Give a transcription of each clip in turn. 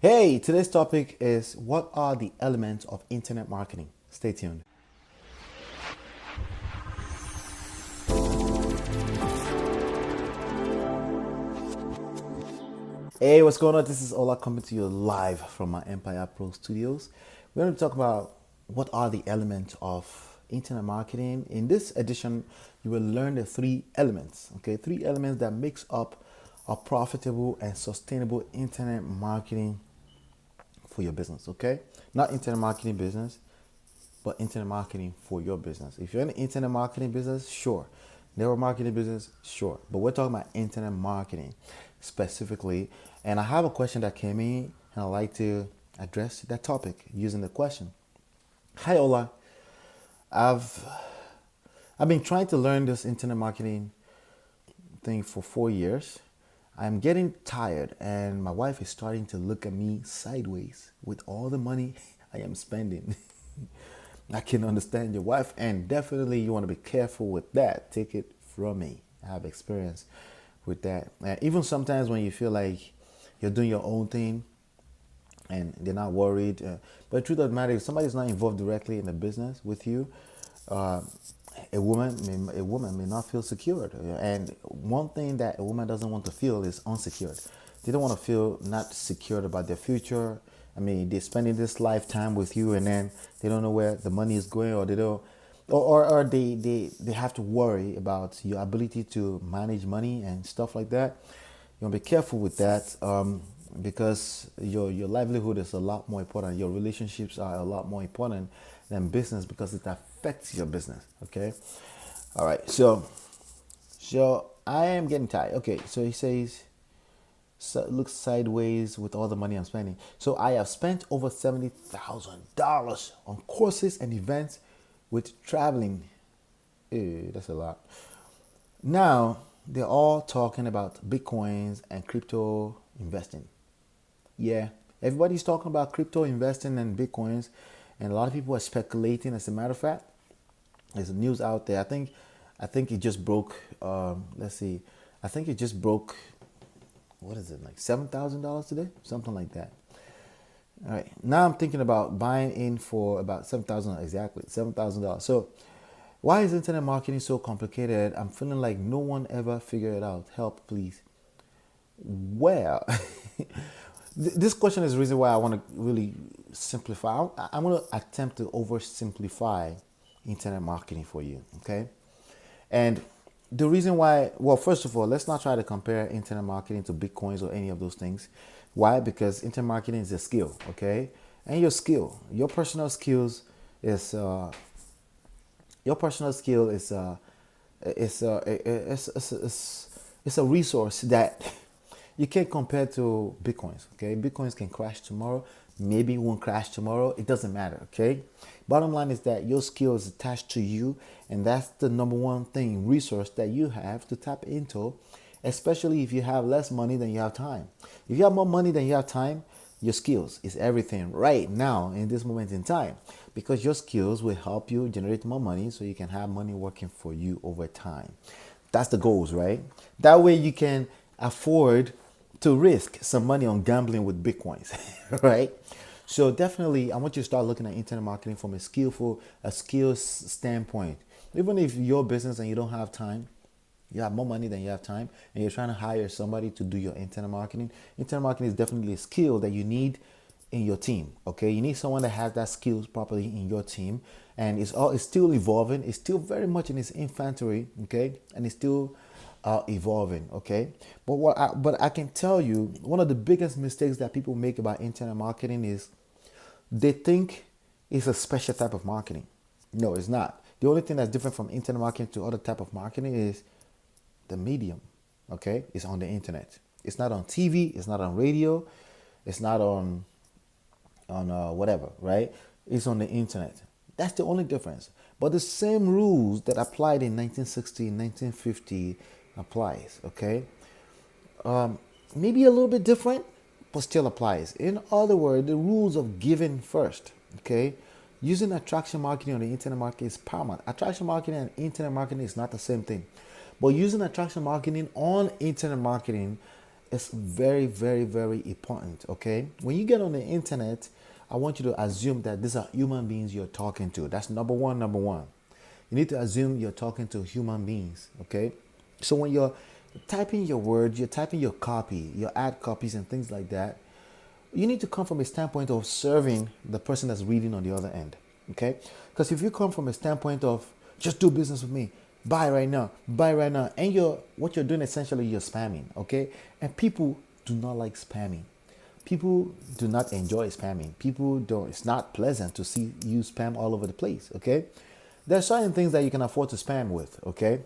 Hey, today's topic is what are the elements of internet marketing? Stay tuned. Hey, what's going on? This is Ola coming to you live from my Empire Pro studios. We're going to talk about what are the elements of internet marketing. In this edition, you will learn the three elements, okay? Three elements that makes up a profitable and sustainable internet marketing for your business, okay? Not internet marketing business, but internet marketing for your business. If you're in the internet marketing business, sure. Network marketing business, sure. But we're talking about internet marketing specifically. And I have a question that came in, and I'd like to address that topic using the question. Hi, Ola. I've I've been trying to learn this internet marketing thing for 4 years. I'm getting tired, and my wife is starting to look at me sideways with all the money I am spending. I can understand your wife, and definitely you want to be careful with that. Take it from me. I have experience with that. And even sometimes when you feel like you're doing your own thing and they're not worried, but the truth of the matter, if somebody's not involved directly in the business with you, uh, a woman may not feel secured. And one thing that a woman doesn't want to feel is unsecured. They don't want to feel not secured about their future. I mean, they're spending this lifetime with you, and then they don't know where the money is going, or they don't, or they have to worry about your ability to manage money and stuff like that. You want to be careful with that, because your livelihood is a lot more important. Your relationships are a lot more important than business, because it affects your business. Okay, all right. So I am getting tired. Okay, so he says, so looks sideways with all the money I'm spending. So I have spent over $70,000 on courses and events with traveling. Ew, that's a lot. Now they're all talking about bitcoins and crypto investing. Yeah, everybody's talking about crypto investing and bitcoins, and a lot of people are speculating. As a matter of fact, there's news out there. I think it just broke. Let's see. I think it just broke. What is it, like $7,000 today? Something like that. All right. Now I'm thinking about buying in for about 7,000, exactly $7,000. So why is internet marketing so complicated? I'm feeling like no one ever figured it out. Help, please. Well, this question is the reason why I want to really simplify. I'm going to attempt to oversimplify internet marketing for you, okay? And the reason why, well, first of all, let's not try to compare internet marketing to bitcoins or any of those things. Why? Because internet marketing is a skill, okay? And your skill, your personal skills is your personal skill is a resource that you can't compare to bitcoins. Okay, bitcoins can crash tomorrow, maybe it won't crash tomorrow. It doesn't matter. Okay, bottom line is that your skill is attached to you, and that's the number one thing, resource that you have to tap into, especially if you have less money than you have time. If you have more money than you have time, your skills is everything right now in this moment in time, because your skills will help you generate more money so you can have money working for you over time. That's the goals, right? That way you can afford to risk some money on gambling with bitcoins, right? So definitely, I want you to start looking at internet marketing from a skills standpoint. Even if your business and you don't have time, you have more money than you have time, and you're trying to hire somebody to do your internet marketing. Internet marketing is definitely a skill that you need in your team. Okay, you need someone that has that skills properly in your team, and it's still evolving. It's still very much in its infancy. Okay, and it's still evolving. Okay, but I can tell you one of the biggest mistakes that people make about internet marketing is they think it's a special type of marketing. No, it's not. The only thing that's different from internet marketing to other type of marketing is the medium. Okay, it's on the internet. It's not on TV. It's not on radio. It's not on whatever, right? It's on the internet. That's the only difference. But the same rules that applied in 1960, 1950 applies. Okay, maybe a little bit different, but still applies. In other words, the rules of giving first. Okay, using attraction marketing on the internet market is paramount. Attraction marketing and internet marketing is not the same thing. But using attraction marketing on internet marketing It's very, very, very important. Okay, when you get on the internet, I want you to assume that these are human beings you're talking to. That's number one. Number one, you need to assume you're talking to human beings. Okay, so when you're typing your words, you're typing your copy, your ad copies, and things like that, you need to come from a standpoint of serving the person that's reading on the other end. Okay, because if you come from a standpoint of just do business with me, buy right now, and you're what you're doing essentially, you're spamming. Okay, and people do not like spamming. People do not enjoy spamming. People don't. It's not pleasant to see you spam all over the place. Okay, there are certain things that you can afford to spam with. Okay,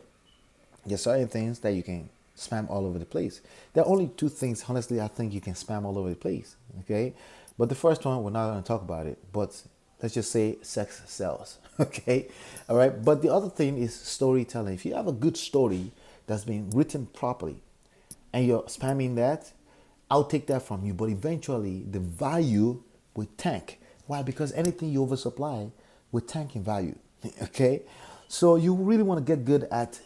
there's certain things that you can spam all over the place. There are only two things, honestly, I think you can spam all over the place. Okay, but the first one, we're not going to talk about it. But let's just say sex sells. Okay, all right. But the other thing is storytelling. If you have a good story that's been written properly, and you're spamming that, I'll take that from you. But eventually, the value will tank. Why? Because anything you oversupply will tank in value. Okay, so you really want to get good at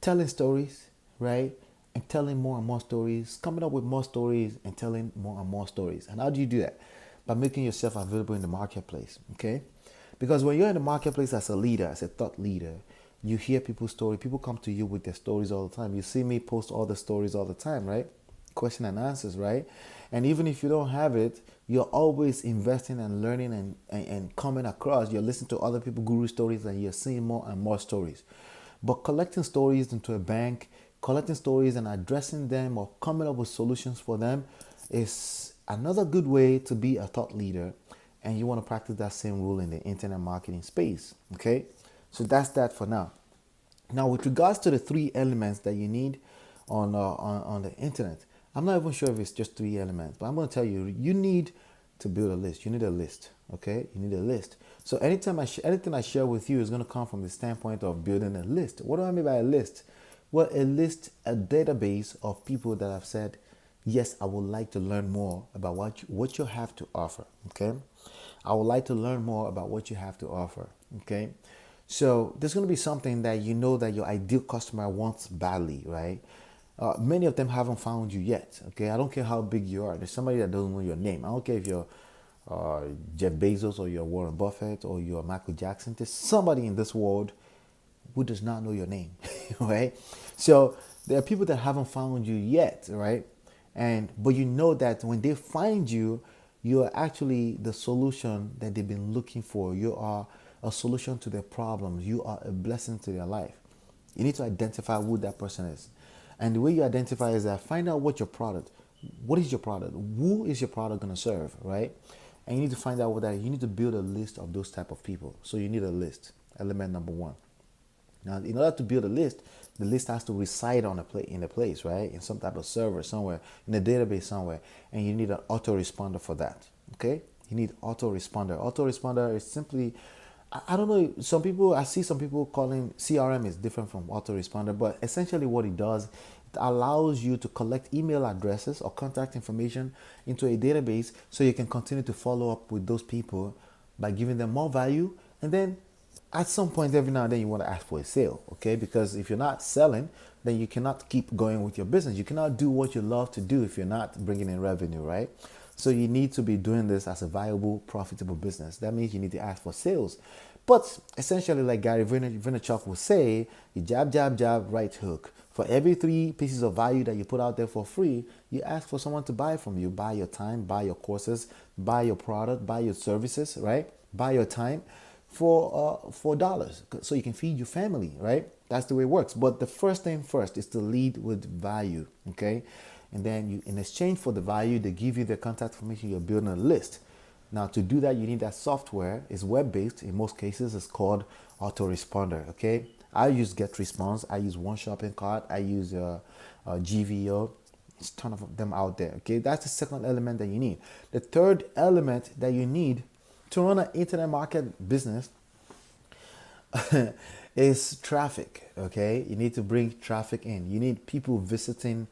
telling stories, right? And telling more and more stories, coming up with more stories and telling more and more stories. And how do you do that? By making yourself available in the marketplace, okay? Because when you're in the marketplace as a leader, as a thought leader, you hear people's story. People come to you with their stories all the time. You see me post all the stories all the time, right? Question and answers, right? And even if you don't have it, you're always investing and learning and coming across. You're listening to other people guru stories and you're seeing more and more stories. But collecting stories into a bank, collecting stories and addressing them or coming up with solutions for them is another good way to be a thought leader. And you want to practice that same rule in the internet marketing space. Okay, so that's that for now. Now, with regards to the three elements that you need on the internet, I'm not even sure if it's just three elements, but I'm going to tell you, you need to build a list. You need a list. Okay, you need a list. So anytime anything I share with you is going to come from the standpoint of building a list. What do I mean by a list? Well, a list, a database of people that have said, yes, I would like to learn more about what you have to offer. Okay, I would like to learn more about what you have to offer. Okay, so there's going to be something that you know that your ideal customer wants badly, right? Many of them haven't found you yet. Okay, I don't care how big you are. There's somebody that doesn't know your name. I don't care if you're Jeff Bezos or you're Warren Buffett or you're Michael Jackson. There's somebody in this world who does not know your name, right? So there are people that haven't found you yet, right? But you know that when they find you, you are actually the solution that they've been looking for. You are a solution to their problems. You are a blessing to their life. You need to identify who that person is. And the way you identify is that find out what is your product? Who is your product going to serve, right? And you need to find out you need to build a list of those type of people. So you need a list, element number one. Now, in order to build a list, the list has to reside in a place, right? In some type of server somewhere, in a database somewhere. And you need an autoresponder for that, okay? You need autoresponder. Autoresponder is simply, I don't know, I see some people calling CRM is different from autoresponder, but essentially what it does, it allows you to collect email addresses or contact information into a database so you can continue to follow up with those people by giving them more value. And then at some point, every now and then you want to ask for a sale, okay? Because if you're not selling, then you cannot keep going with your business. You cannot do what you love to do if you're not bringing in revenue, right? So you need to be doing this as a viable, profitable business. That means you need to ask for sales. But essentially, like Gary Vaynerchuk would say, you jab, jab, jab, right hook. For every 3 pieces of value that you put out there for free, you ask for someone to buy from you. Buy your time, buy your courses, buy your product, buy your services, right? Buy your time for dollars so you can feed your family, right? That's the way it works. But the first thing first is to lead with value, okay? And then you, in exchange for the value, they give you the contact information. You're building a list. Now, to do that, you need that software. It's web-based. In most cases, it's called autoresponder, okay? I use GetResponse. I use One Shopping Cart. I use GVO. There's a ton of them out there, okay? That's the second element that you need. The third element that you need to run an internet market business is traffic, okay? You need to bring traffic in. You need people visiting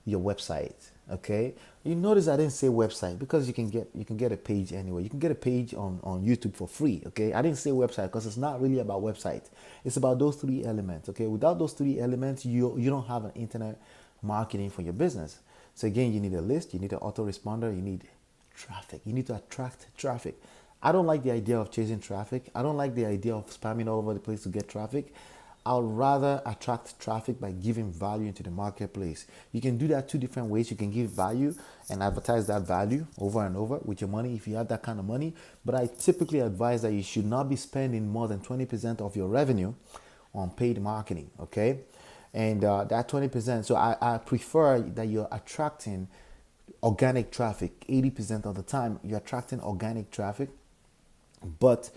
your website, okay? You notice I didn't say website because you can get a page anyway. You can get a page on YouTube for free, okay? I didn't say website because it's not really about website. It's about those 3 elements, okay? Without those 3 elements, you don't have an internet marketing for your business. So again, you need a list, you need an autoresponder, you need traffic. You need to attract traffic. I don't like the idea of chasing traffic. I don't like the idea of spamming all over the place to get traffic. I'd rather attract traffic by giving value into the marketplace. You can do that two different ways. You can give value and advertise that value over and over with your money if you have that kind of money. But I typically advise that you should not be spending more than 20% of your revenue on paid marketing, okay? And that 20%, so I prefer that you're attracting organic traffic 80% of the time. You're attracting organic traffic, but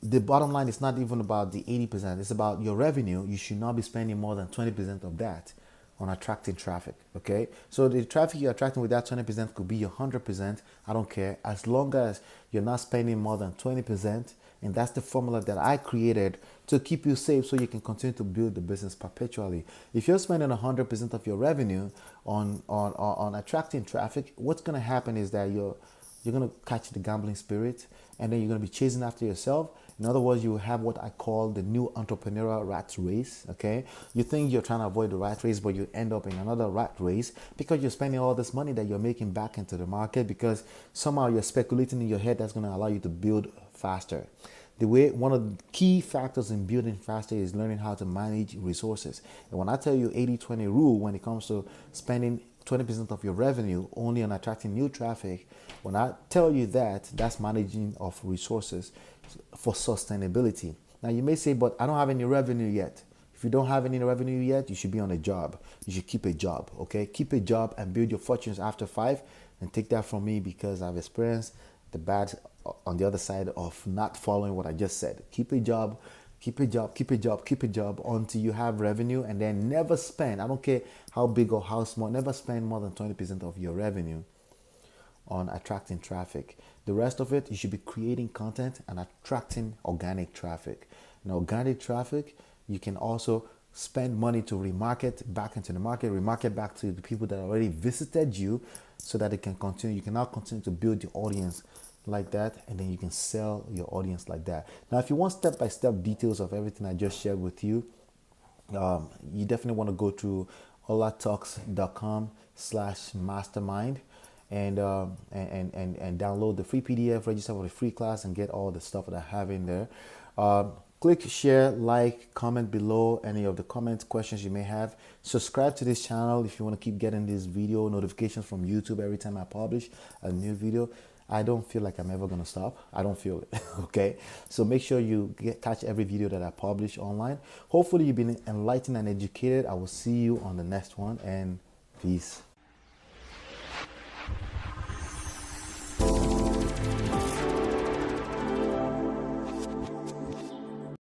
the bottom line is not even about the 80%. It's about your revenue. You should not be spending more than 20% of that on attracting traffic. Okay. So the traffic you're attracting with that 20% could be your 100%. I don't care. As long as you're not spending more than 20%. And that's the formula that I created to keep you safe so you can continue to build the business perpetually. If you're spending 100% of your revenue on attracting traffic, what's going to happen is that you're going to catch the gambling spirit, and then you're going to be chasing after yourself. In other words, you have what I call the new entrepreneurial rat race. Okay, you think you're trying to avoid the rat race, but you end up in another rat race because you're spending all this money that you're making back into the market because somehow you're speculating in your head that's going to allow you to build faster. One of the key factors in building faster is learning how to manage resources. And when I tell you 80-20 rule, when it comes to spending 20% of your revenue only on attracting new traffic, when I tell you that, that's managing of resources for sustainability. Now you may say, but I don't have any revenue yet. If you don't have any revenue yet, you should be on a job. You should keep a job, okay? Keep a job and build your fortunes after 5, and take that from me because I've experienced the bad on the other side of not following what I just said. Keep a job, keep a job, keep a job, keep a job until you have revenue, and then never spend. I don't care how big or how small, never spend more than 20% of your revenue on attracting traffic. The rest of it, you should be creating content and attracting organic traffic. And organic traffic, you can also spend money to remarket back into the market, remarket back to the people that already visited you so that it can continue. You can now continue to build your audience like that, and then you can sell your audience like that. Now, if you want step-by-step details of everything I just shared with you, you definitely want to go to olatalks.com/mastermind and download the free PDF, register for the free class, and get all the stuff that I have in there. Click share, like, comment below any of the comments, questions you may have. Subscribe to this channel if you want to keep getting these video notifications from YouTube every time I publish a new video. I don't feel like I'm ever going to stop. I don't feel it. Okay. So make sure you catch every video that I publish online. Hopefully you've been enlightened and educated. I will see you on the next one, and peace.